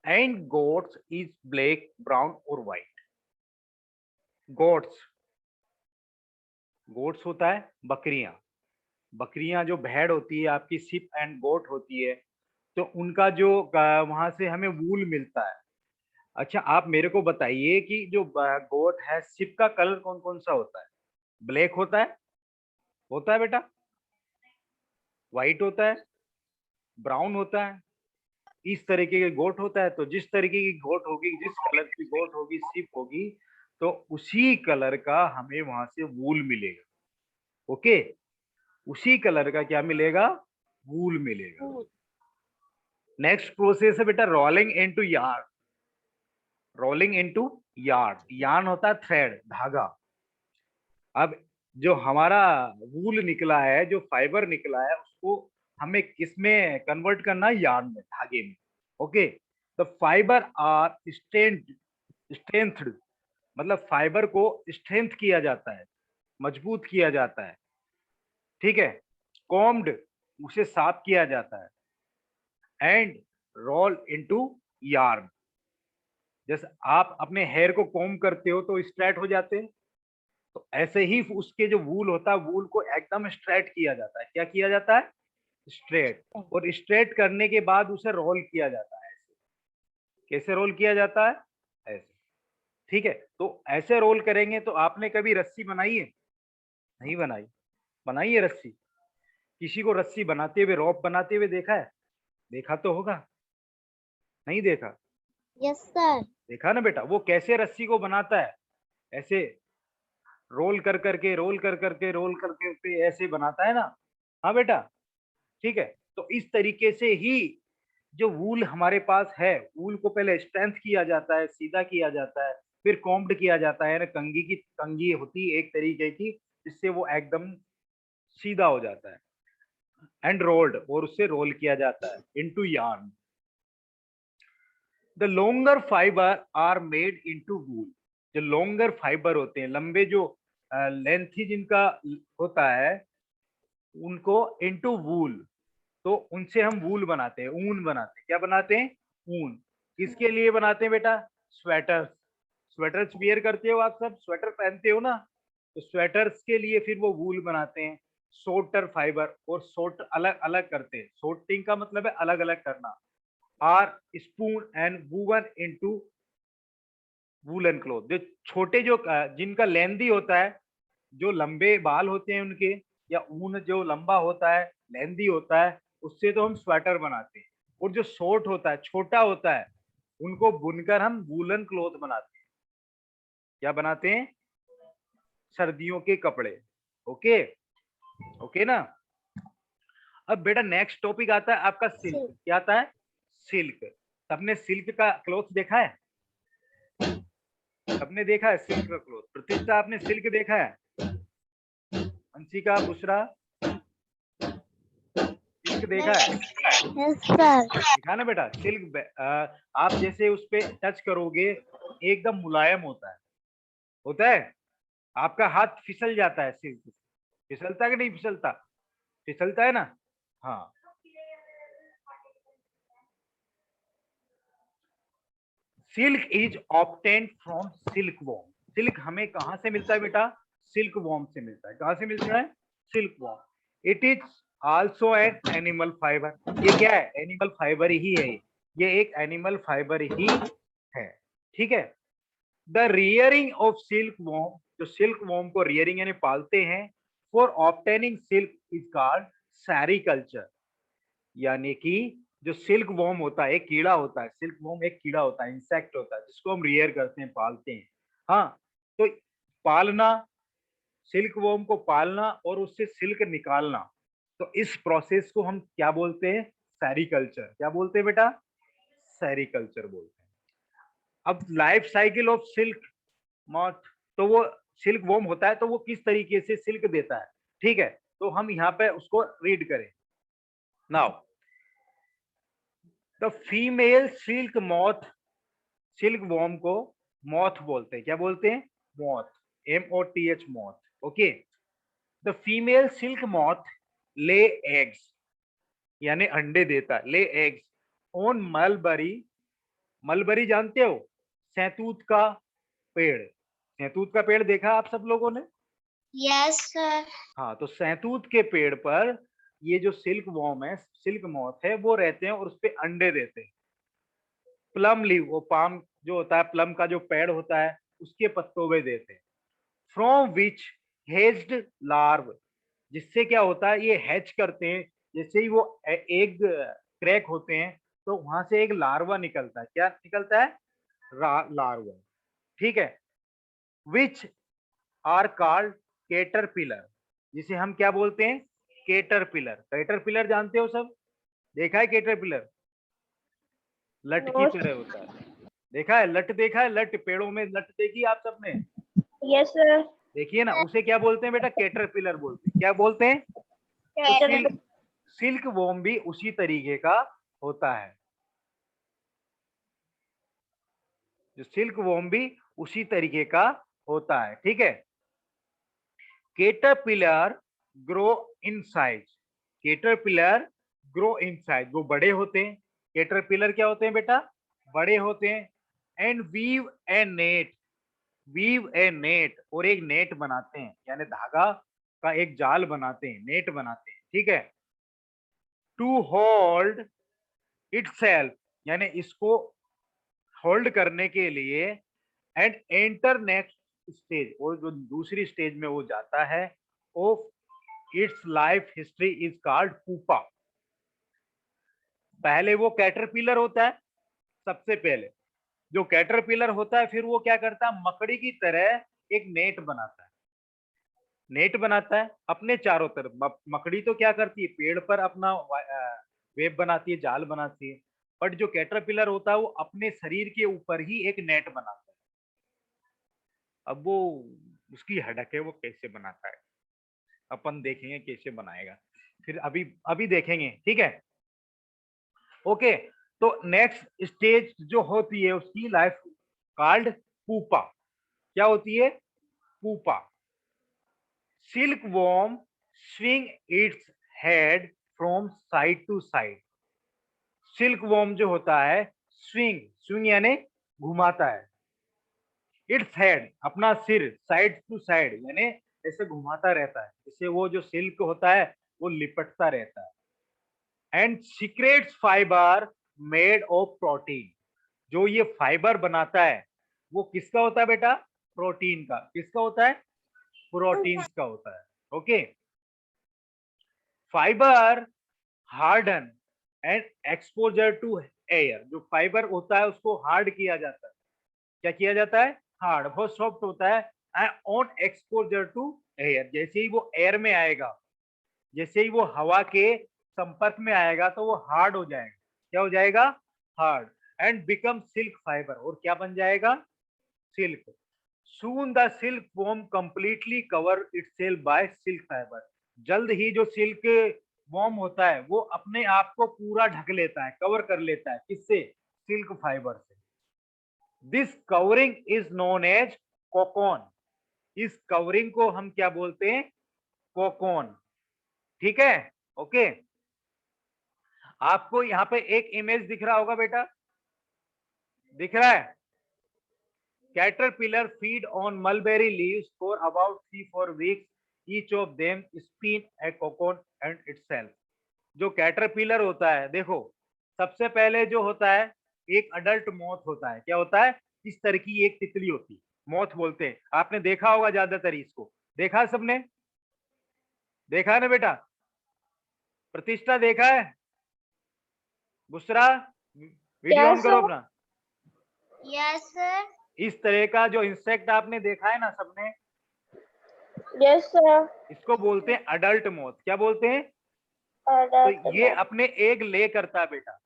And goats is black, brown और white. Goats, goats होता है बकरियां। बकरियां जो भेड़ होती है आपकी, सिप एंड गोट होती है, तो उनका जो वहां से हमें वूल मिलता है। अच्छा आप मेरे को बताइए कि जो गोट है, सिप का कलर कौन कौन सा होता है? ब्लैक होता है बेटा, व्हाइट होता है, ब्राउन होता है, इस तरीके के गोट होता है। तो जिस तरीके की गोट होगी, जिस कलर की गोट होगी, सिप होगी, तो उसी कलर का हमें वहां से वूल मिलेगा। ओके, उसी कलर का क्या मिलेगा? वूल मिलेगा। नेक्स्ट प्रोसेस है बेटा rolling into yarn. Rolling into yarn, yarn होता है थ्रेड, धागा। अब जो हमारा वूल निकला है, जो फाइबर निकला है, उसको हमें किस में कन्वर्ट करना है? यार्न में, धागे में। ओके, द फाइबर आर स्ट्रेंथड, मतलब फाइबर को स्ट्रेंथ किया जाता है, मजबूत किया जाता है। ठीक है, कॉम्ड, उसे साफ किया जाता है, एंड रोल इनटू यार्न। जैसे आप अपने हेयर को कॉम्ब करते हो तो स्ट्रेट हो जाते हैं, तो ऐसे ही उसके जो वूल होता है, वूल को एकदम स्ट्रेट किया जाता है। क्या किया जाता है? स्ट्रेट। और स्ट्रेट करने के बाद उसे रोल किया जाता है। ऐसे कैसे रोल किया जाता है? ऐसे। ठीक है, तो ऐसे रोल करेंगे। तो आपने कभी रस्सी बनाई है? नहीं बनाई? बनाई है रस्सी? किसी को रस्सी बनाते हुए, रॉप बनाते हुए देखा है? देखा तो होगा, नहीं देखा? Yes sir. देखा ना बेटा, वो कैसे रस्सी को बनाता है? ऐसे रोल कर करके, रोल कर करके, रोल कर करके ऐसे बनाता है ना। हाँ बेटा, ठीक है। तो इस तरीके से ही जो वूल हमारे पास है, वूल को पहले स्ट्रेंथ किया जाता है, सीधा किया जाता है, फिर कॉम्ब्ड किया जाता है ना। कंगी होती है एक तरीके की, जिससे वो एकदम सीधा हो जाता है, एंड रोल्ड, और उससे रोल किया जाता है into yarn. The longer fibre are made into wool. जो लॉन्गर फाइबर होते हैं, लंबे जो लेंथी जिनका होता है, उनको इनटू वूल, तो उनसे हम वूल बनाते हैं, ऊन बनाते हैं। क्या बनाते हैं? ऊन। किसके लिए बनाते हैं बेटा? स्वेटर्स। स्वेटर्स वियर करते हो आप सब, स्वेटर पहनते हो ना, तो स्वेटर्स के लिए फिर वो वूल बनाते हैं। सोटर फाइबर, और सोट अलग अलग करते हैं। सोर्टिंग का मतलब है अलग अलग करना। Are spun and woven into woollen cloth. जो छोटे, जो जिनका लेंदी होता है, जो लंबे बाल होते हैं उनके, या ऊन जो लंबा होता है, लेंदी होता है, उससे तो हम स्वेटर बनाते हैं। और जो शॉर्ट होता है, छोटा होता है, उनको बुनकर हम वूलन क्लॉथ बनाते हैं। क्या बनाते हैं? सर्दियों के कपड़े। ओके, ओके ना। अब बेटा नेक्स्ट टॉपिक आता है आपका सिल्क। क्या आता है? सिल्क। सबने सिल्क का क्लॉथ देखा है? सबने देखा है सिल्क का क्लॉथ? प्रतिष्ठा, आपने सिल्क देखा है? अंशिका, बुशरा, सिल्क देखा है? Yes sir. देखा ना बेटा, सिल्क आप जैसे उस पे टच करोगे, एकदम मुलायम होता है। आपका हाथ फिसल जाता है सिल्क से। फिसलता है कि नहीं फिसलता? फिसलता है ना। हाँ, silk is obtained from silk worm. Silk हमें कहां से मिलता है बेटा? सिल्क वॉर्म से मिलता है। कहां से मिलता है? Silk worm. It is also an animal fibre. ये क्या है? एनिमल फाइबर ही है। ये एक एनिमल फाइबर ही है। ठीक है। The rearing of silk worm, जो सिल्क वॉर्म को रियरिंग यानी पालते हैं, for obtaining silk is called sericulture. यानी कि जो सिल्क वॉर्म होता है, एक कीड़ा होता है, सिल्क वॉर्म एक कीड़ा होता है, इंसेक्ट होता है, जिसको हम रियर करते हैं, पालते हैं। हाँ, तो पालना, सिल्क वॉर्म को पालना और उससे सिल्क निकालना, तो इस प्रोसेस को हम क्या बोलते हैं? सेरिकल्चर। क्या बोलते हैं बेटा? सेरिकल्चर बोलते हैं। अब life cycle of silk moth, तो वो सिल्क वॉर्म होता है, तो वो किस तरीके से सिल्क देता है। ठीक है, तो हम यहाँ पे उसको रीड करें। Now the female silk moth, silk worm को मॉथ बोलते हैं। क्या बोलते हैं? Moth, MOTH, moth. Okay, the female silk moth lay eggs, यानी अंडे देता है, lay eggs on mulberry, mulberry जानते हो, सैतूत का पेड़, सैतूत का पेड़ देखा आप सब लोगों ने? Yes, sir. हाँ, तो सैतूत के पेड़ पर ये जो सिल्क वॉर्म है, सिल्क मॉथ है, वो रहते हैं और उस पे अंडे देते हैं। प्लम लीव, वो पाम जो होता है, प्लम का जो पेड़ होता है, उसके पत्तों में देते हैं। फ्रॉम विच हेज्ड लार्व, जिससे क्या होता है, ये हैच करते हैं। जैसे ही वो एग क्रैक होते हैं, तो वहां से एक लार्वा निकलता है। क्या निकलता है? लार्वा। ठीक है। विच आर कॉल्ड केटरपिलर, जिसे हम क्या बोलते हैं? केटरपिलर। केटरपिलर जानते हो सब? देखा है केटरपिलर? लट की No, तरह होता है। देखा है लट? देखा है लट? पेड़ों में लट देखी आप सबने? yes, sir. देखिए ना, उसे क्या बोलते हैं बेटा? केटरपिलर बोलते हैं। क्या बोलते हैं? तो सिल्क वॉर्म भी उसी तरीके का होता है। जो सिल्क वॉर्म भी उसी तरीके का होता है। ठीक है। Caterpillar grow in size, caterpillar grow in size, वो बड़े होते हैं। केटरपिलर क्या होते हैं बेटा? बड़े होते हैं। And weave a net, weave a net, और एक नेट बनाते हैं, यानी धागा का एक जाल बनाते हैं, नेट बनाते हैं। ठीक है। टू होल्ड इटसेल्फ, यानी इसको होल्ड करने के लिए। एंड एंटर नेक्स्ट स्टेज, और जो दूसरी स्टेज में वो जाता है, of its life history is called pupa. पहले वो कैटरपिलर होता है, सबसे पहले जो कैटरपिलर होता है, फिर वो क्या करता है, मकड़ी की तरह एक नेट बनाता है। नेट बनाता है अपने चारों तरफ। मकड़ी तो क्या करती है, पेड़ पर अपना वेब बनाती है, जाल बनाती है। बट जो कैटरपिलर होता है, वो अपने शरीर के ऊपर ही एक नेट बनाता है। अब वो उसकी हड़क है, वो कैसे बनाता है, अपन देखेंगे कैसे बनाएगा, फिर अभी अभी देखेंगे। ठीक है। ओके। तो नेक्स्ट स्टेज जो होती है उसकी लाइफ कॉल्ड पूपा। क्या होती है? Pupa. Silk worm swing its head from side to side. Silk worm जो होता है, स्विंग, स्विंग यानी घुमाता है। इट्स हेड, अपना सिर, साइड टू साइड, यानी ऐसे घुमाता रहता है, इससे वो जो सिल्क होता है वो लिपटता रहता है। And secrets fibre made of protein, जो ये फाइबर बनाता है वो किसका होता है बेटा? प्रोटीन का। किसका होता है? प्रोटीन का होता है। Okay. Fibre harden and exposure to air, जो फाइबर होता है उसको हार्ड किया जाता है। क्या किया जाता है? हार्ड, बहुत सॉफ्ट होता है। And on exposure to air, जैसे ही वो एयर में आएगा, जैसे ही वो हवा के संपर्क में आएगा, तो वो हार्ड हो जाएगा। क्या हो जाएगा? Hard. And become silk fibre, और क्या बन जाएगा? Silk. Soon the silk worm completely cover itself by silk fibre, जल्द ही जो सिल्क वॉर्म होता है वो अपने आप को पूरा ढक लेता है, कवर कर लेता है। किससे? सिल्क फाइबर से। This covering is known as cocoon, इस कवरिंग को हम क्या बोलते हैं? कोकोन। ठीक है। ओके। आपको यहाँ पे एक इमेज दिख रहा होगा बेटा, दिख रहा है? Caterpillar feed on mulberry leaves for about 3-4 weeks. Each of them spin a cocoon and itself. जो कैटरपिलर होता है, देखो, सबसे पहले जो होता है, एक अडल्ट मॉथ होता है। क्या होता है? इस तरह की एक तितली होती है, मॉथ बोलते हैं। आपने देखा होगा ज्यादातर इसको, देखा है सबने? देखा है ना बेटा? प्रतिष्ठा देखा है? बुसरा, वीडियो ऑन Yes, करो sir. अपना। Yes, sir. इस तरह का जो इंसेक्ट आपने देखा है ना सबने, Yes, sir. इसको बोलते हैं अडल्ट मॉथ। क्या बोलते हैं? And तो ये अपने एग ले करता है बेटा।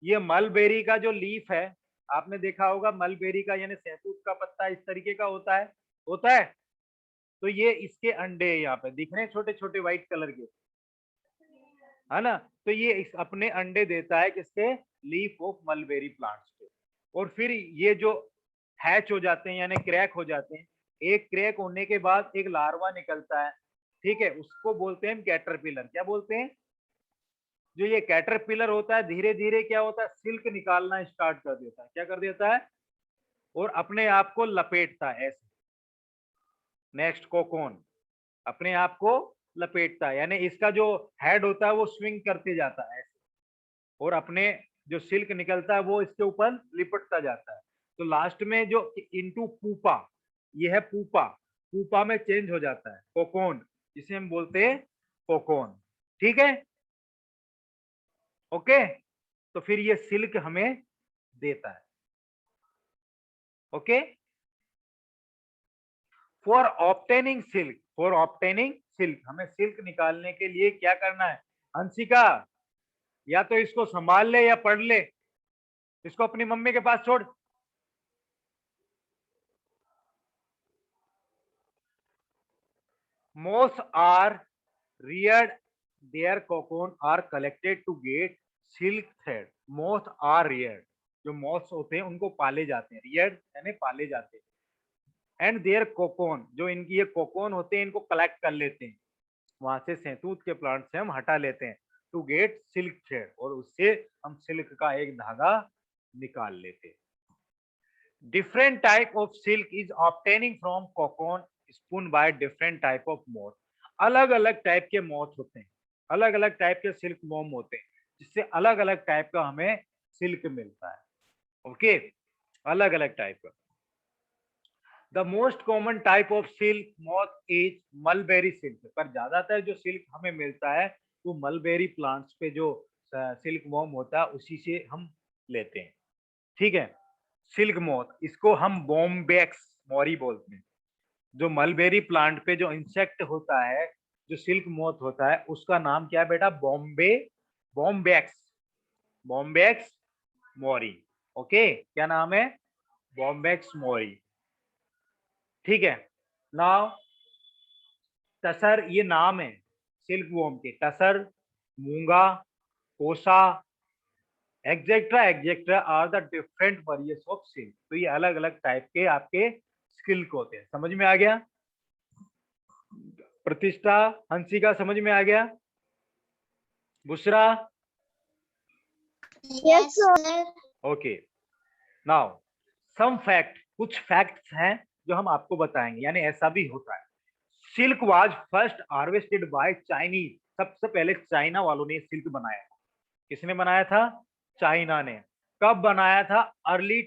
ये मलबेरी का जो लीफ है, आपने देखा होगा मलबेरी का, यानी सहतूत का पत्ता इस तरीके का होता है, होता है। तो ये इसके अंडे यहाँ पे दिख रहे हैं, छोटे छोटे व्हाइट कलर के, है ना? तो ये इस अपने अंडे देता है किसके? लीफ ऑफ मलबेरी प्लांट्स के। और फिर ये जो हैच हो जाते हैं, यानी क्रैक हो जाते हैं, एक क्रैक होने के बाद एक लार्वा निकलता है। ठीक है, उसको बोलते हैं कैटरपिलर। क्या बोलते हैं? जो ये कैटरपिलर होता है धीरे धीरे क्या होता है, सिल्क निकालना स्टार्ट कर देता है। क्या कर देता है? और अपने आप को लपेटता है ऐसे। नेक्स्ट कोकोन अपने आप को लपेटता है, यानी इसका जो हेड होता है वो स्विंग करते जाता है ऐसे, और अपने जो सिल्क निकलता है वो इसके ऊपर लिपटता जाता है। तो लास्ट में जो इनटू पूपा, ये है पूपा, पूपा में चेंज हो जाता है कोकोन, जिसे हम बोलते हैं कोकोन। ठीक है, ओके। तो फिर ये सिल्क हमें देता है। Okay, for obtaining silk, for obtaining silk, हमें सिल्क निकालने के लिए क्या करना है? हंसिका, या तो इसको संभाल ले या पढ़ ले, इसको अपनी मम्मी के पास छोड़। Moths are reared, their cocoon are collected to get silk thread. Moths are reared, जो moths होते हैं उनको पाले जाते हैं, reared यानी पाले जाते हैं। And their cocoon, जो इनकी ये cocoon होते हैं इनको कलेक्ट कर लेते हैं, वहां से शहतूत के प्लांट से हम हटा लेते हैं, टू गेट सिल्क थ्रेड, और उससे हम सिल्क का एक धागा निकाल लेते हैं। Different type of silk is obtaining from cocoon spun by different type of moth. अलग अलग टाइप के moth होते हैं, अलग अलग टाइप के सिल्क मोम होते हैं, जिससे अलग अलग टाइप का हमें सिल्क मिलता है। ओके, अलग अलग टाइप का। The most common type of silk moth is mulberry silk, पर ज्यादातर जो सिल्क हमें मिलता है वो मलबेरी प्लांट्स पे जो सिल्क मोम होता है उसी से हम लेते हैं। ठीक है, सिल्क मोथ, इसको हम बॉम्बेक्स मोरी बोलते हैं। जो मलबेरी प्लांट पे जो इंसेक्ट होता है, जो सिल्क मोथ होता है, उसका नाम क्या है बेटा? बॉम्बेक्स, बॉम्बेक्स मोरी। ओके, क्या नाम है? बॉम्बेक्स मोरी। ठीक है, नाउ टसर, ये नाम है सिल्क वॉर्म के, tussar, muga, kosa, etcetera etcetera are the different variations of silk. तो ये अलग अलग टाइप के आपके सिल्क होते हैं। समझ में आ गया? प्रतिष्ठा, हंसिका, समझ में आ गया? Bushra? Yes, sir. Okay, now some fact, कुछ फैक्ट्स हैं जो हम आपको बताएंगे, यानी ऐसा भी होता है। Silk was first harvested by Chinese, सबसे पहले चाइना वालों ने सिल्क बनाया था। किसने बनाया था? चाइना ने। कब बनाया था? अर्ली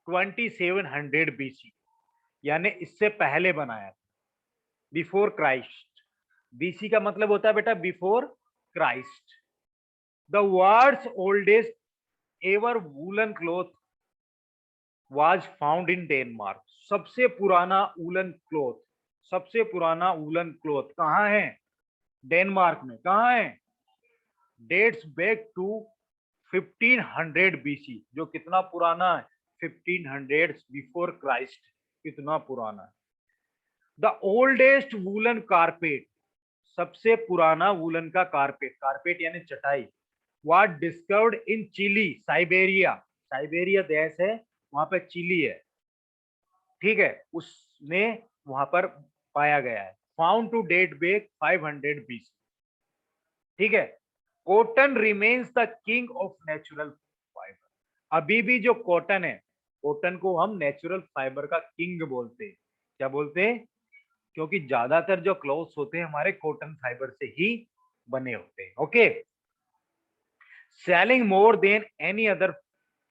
2700 बीसी, यानी इससे पहले बनाया था, बिफोर क्राइस्ट। बीसी का मतलब होता है बेटा before Christ. The world's oldest ever woollen cloth was found in Denmark. सबसे पुराना वूलन क्लॉथ, सबसे पुराना वूलन क्लॉथ कहाँ है? डेनमार्क में। कहाँ है? डेट्स बैक टू 1500 बीसी, जो कितना पुराना है? 1500 बिफोर क्राइस्ट, कितना पुराना है। द ओल्डेस्ट वूलन कारपेट, सबसे पुराना वूलन का कारपेट, कारपेट यानी चटाई, was discovered in Chile, Siberia, Siberia देश है, वहां पे चिली है। ठीक है, उसने वहां पर पाया गया है। Found to date back 500 BC. ठीक है, cotton remains the king of natural fiber. अभी भी जो कॉटन है, कॉटन को हम नेचुरल फाइबर का किंग बोलते हैं। क्या बोलते हैं? क्योंकि ज्यादातर जो क्लॉथ्स होते हैं हमारे कॉटन फाइबर से ही बने होते हैं। Okay, selling more than any other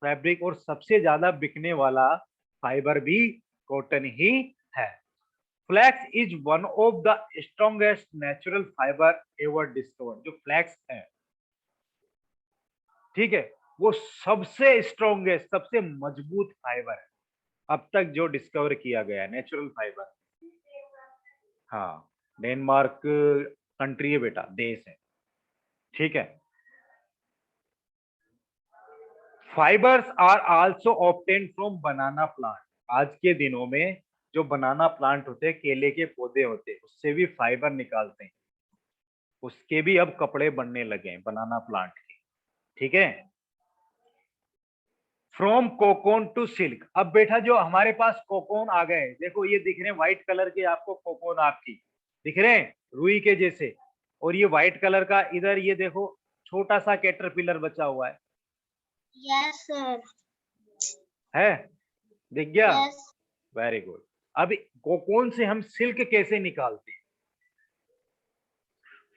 fabric, और सबसे ज्यादा बिकने वाला फाइबर भी कॉटन ही है। Flax is one of the strongest natural fiber ever discovered. जो फ्लैक्स है, ठीक है, वो सबसे स्ट्रॉन्गेस्ट, सबसे मजबूत फाइबर है अब तक जो डिस्कवर किया गया है, नेचुरल फाइबर। हाँ, डेनमार्क कंट्री है बेटा, देश है। ठीक है, fibers are also obtained from banana plant. आज के दिनों में जो बनाना प्लांट होते हैं, केले के पौधे होते हैं, उससे भी फाइबर निकालते हैं, उसके भी अब कपड़े बनने लगे हैं बनाना प्लांट के। ठीक है, फ्रॉम कोकोन टू सिल्क। अब बेटा जो हमारे पास कोकोन आ गए, देखो ये दिख रहे हैं व्हाइट कलर के आपको कोकोन, आपकी दिख रहे हैं रुई के जैसे, और ये व्हाइट कलर का इधर ये देखो छोटा सा कैटरपिलर बचा हुआ Yes, sir. है? दिख गया? Yes. Very good. अब कोकोन से हम सिल्क कैसे निकालते हैं?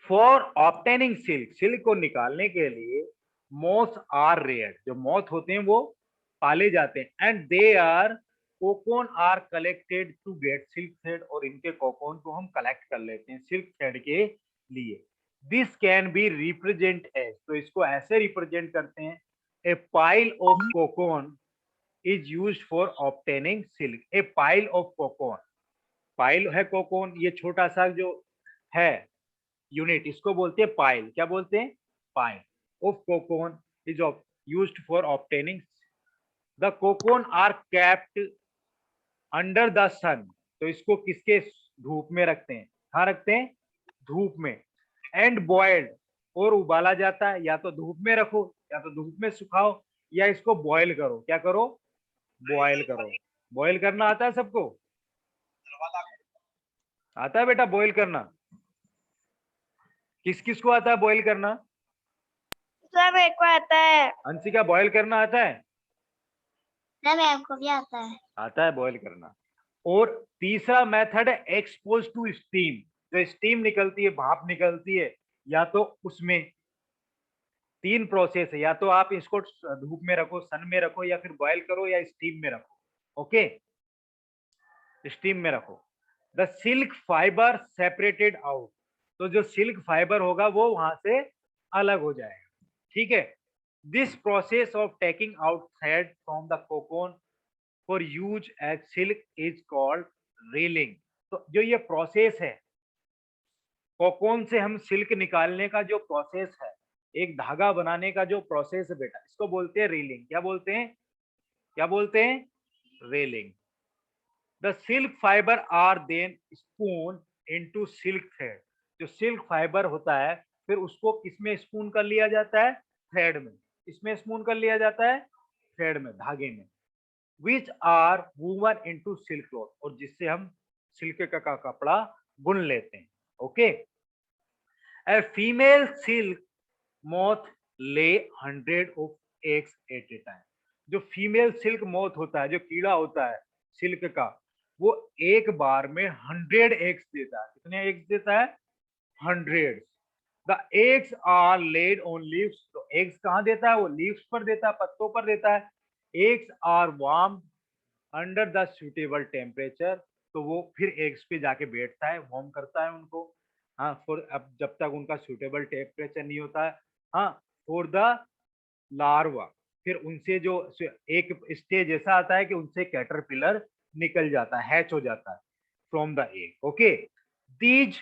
फॉर ऑब्टेनिंग सिल्क, सिल्क को निकालने के लिए मोथ्स आर रेयर, जो मोथ होते हैं वो पाले जाते हैं, and they are cocoon are collected to get silk thread, और इनके कोकोन को हम कलेक्ट कर लेते हैं सिल्क थ्रेड के लिए। This can be represent as, तो इसको ऐसे रिप्रेजेंट करते हैं, a pile of cocoon is used for obtaining silk. A pile of cocoon, pile है कोकोन, ये छोटा सा जो है यूनिट, इसको बोलते हैं पाइल। क्या बोलते हैं? Pile of cocoon is used for obtaining. The cocoon are kept under the sun, तो इसको किसके धूप में रखते हैं? कहाँ रखते हैं? धूप में। एंड बॉइल्ड, और उबाला जाता है, या तो धूप में रखो या तो धूप में सुखाओ, या इसको बॉयल करो। क्या करो? बॉयल करो। बॉयल करना आता है सबको? आता है बेटा बॉयल करना? किस किस को आता है बॉयल करना? सर मेरे को आता है। अंशिका, बॉयल करना आता है? ना मैम को भी आता है। आता है बॉयल करना। और तीसरा मेथड है एक्सपोज टू स्टीम, जो स्टीम निकलती है, भाप निकलती है, या तो उसमें तीन प्रोसेस है, या तो आप इसको धूप में रखो, सन में रखो, या फिर बॉयल करो, या स्टीम में रखो। ओके, स्टीम में रखो। The silk fibre separated out, तो जो सिल्क फाइबर होगा वो वहां से अलग हो जाएगा। ठीक है। This process of taking out thread from the cocoon for use as silk is called reeling. तो जो ये प्रोसेस है, कोकोन से हम सिल्क निकालने का जो प्रोसेस है, एक धागा बनाने का जो प्रोसेस है बेटा, इसको बोलते हैं रीलिंग। क्या बोलते हैं? क्या बोलते हैं? Reeling. The silk fiber are then spun into silk thread, जो सिल्क फाइबर होता है फिर उसको किसमें स्पून कर लिया जाता है? थ्रेड में। इसमें स्पून कर लिया जाता है? थ्रेड में, धागे में। Which are woven into silk cloth, और जिससे हम सिल्क का कपड़ा बुन लेते हैं। Okay. A female silk moth lay 100 of eggs at a time, जो फीमेल सिल्क मोथ होता है, जो कीड़ा होता है सिल्क का, वो एक बार में 100 एग्स देता है। कितने एग्स देता है? 100। The eggs are laid on leaves, तो एग्स कहाँ देता है? वो लीव्स पर देता है, पत्तों पर देता है। Eggs are warm under the suitable temperature, तो वो फिर एग्स पे जाके बैठता है, वार्म करता है उनको। हाँ, फॉर, अब जब तक उनका सुटेबल टेम्परेचर नहीं होता है। हाँ, फॉर द लार्वा, फिर उनसे जो एक स्टेज ऐसा आता है कि उनसे कैटरपिलर निकल जाता है, हैच हो जाता है from the egg. Okay. These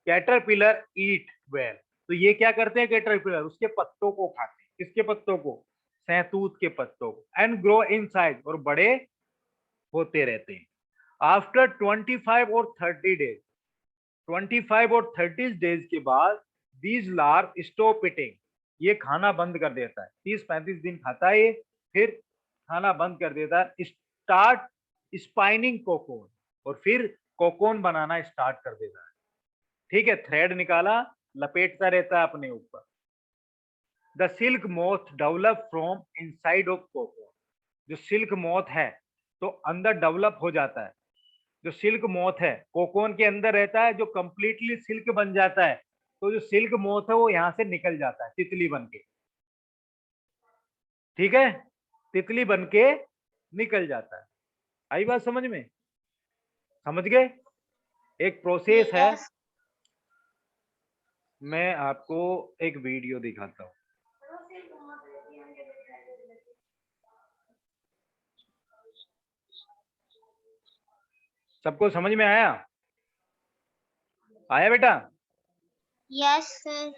caterpillar eat well, तो ये क्या करते हैं कैटरपिलर? उसके पत्तों को खाते हैं। किसके पत्तों को? सहतूत के पत्तों को। एंड ग्रो इन साइज, और बड़े होते रहते हैं। आफ्टर 25 और 30 डेज, 25 और 30 डेज के बाद दीज लार्व स्टॉप ईटिंग, ये खाना बंद कर देता है। 30-35 दिन खाता है ये, फिर खाना बंद कर देता है। स्टार्ट स्पाइनिंग कोकोन, और फिर कोकोन बनाना स्टार्ट कर देता है। ठीक है, थ्रेड निकाला, लपेटता रहता है अपने ऊपर। The silk moth develop from inside of cocoon, जो सिल्क मोथ है तो अंदर डेवलप हो जाता है। जो सिल्क मोथ है कोकोन के अंदर रहता है, जो कंप्लीटली सिल्क बन जाता है, तो जो सिल्क मोथ है वो यहाँ से निकल जाता है तितली बन के। ठीक है, तितली बन के निकल जाता है। आई बात समझ में? समझ गए? एक प्रोसेस है। Yes. मैं आपको एक वीडियो दिखाता हूँ। सबको समझ में आया? आया बेटा? Yes, sir.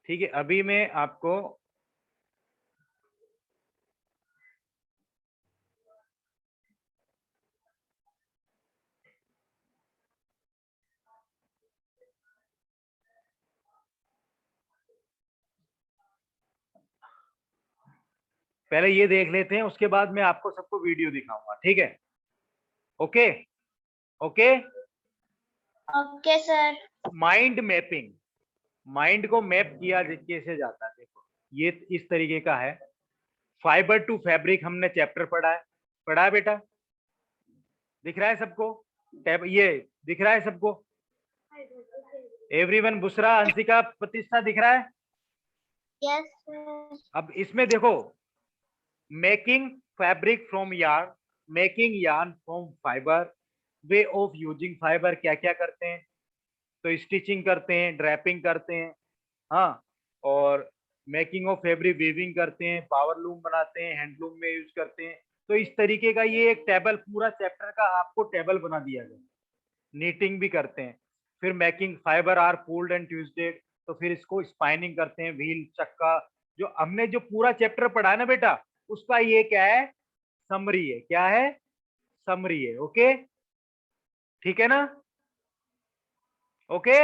ठीक है, अभी मैं आपको पहले ये देख लेते हैं, उसके बाद मैं आपको सबको वीडियो दिखाऊंगा, ठीक है? Okay okay. Okay sir. Mind mapping, mind को मैप किया कैसे जाता है, देखो ये इस तरीके का है। फाइबर टू फैब्रिक हमने चैप्टर पढ़ा है बेटा? दिख रहा है सबको? टैब ये दिख रहा है सबको? एवरीवन, बुशरा, हंसिका, प्रतिष्ठा, दिख रहा है? Yes sir. अब इसमें देखो, making fabric from yarn, making yarn from fibre, way of using fibre, क्या क्या करते हैं? तो स्टिचिंग करते हैं, ड्रैपिंग करते हैं, हाँ, और मेकिंग ऑफ फैब्रिक वीविंग करते हैं, पावर लूम बनाते हैं, हैंडलूम में यूज करते हैं। तो इस तरीके का ये एक टेबल, पूरा चैप्टर का आपको टेबल बना दिया गया। नीटिंग भी करते हैं, फिर making fiber are pulled and twisted, तो फिर इसको स्पाइनिंग करते हैं, व्हील, चक्का। जो हमने जो पूरा चैप्टर पढ़ा है ना बेटा, उसका ये क्या है? समरी है। क्या है? समरी है। ओके, ठीक है ना? ओके।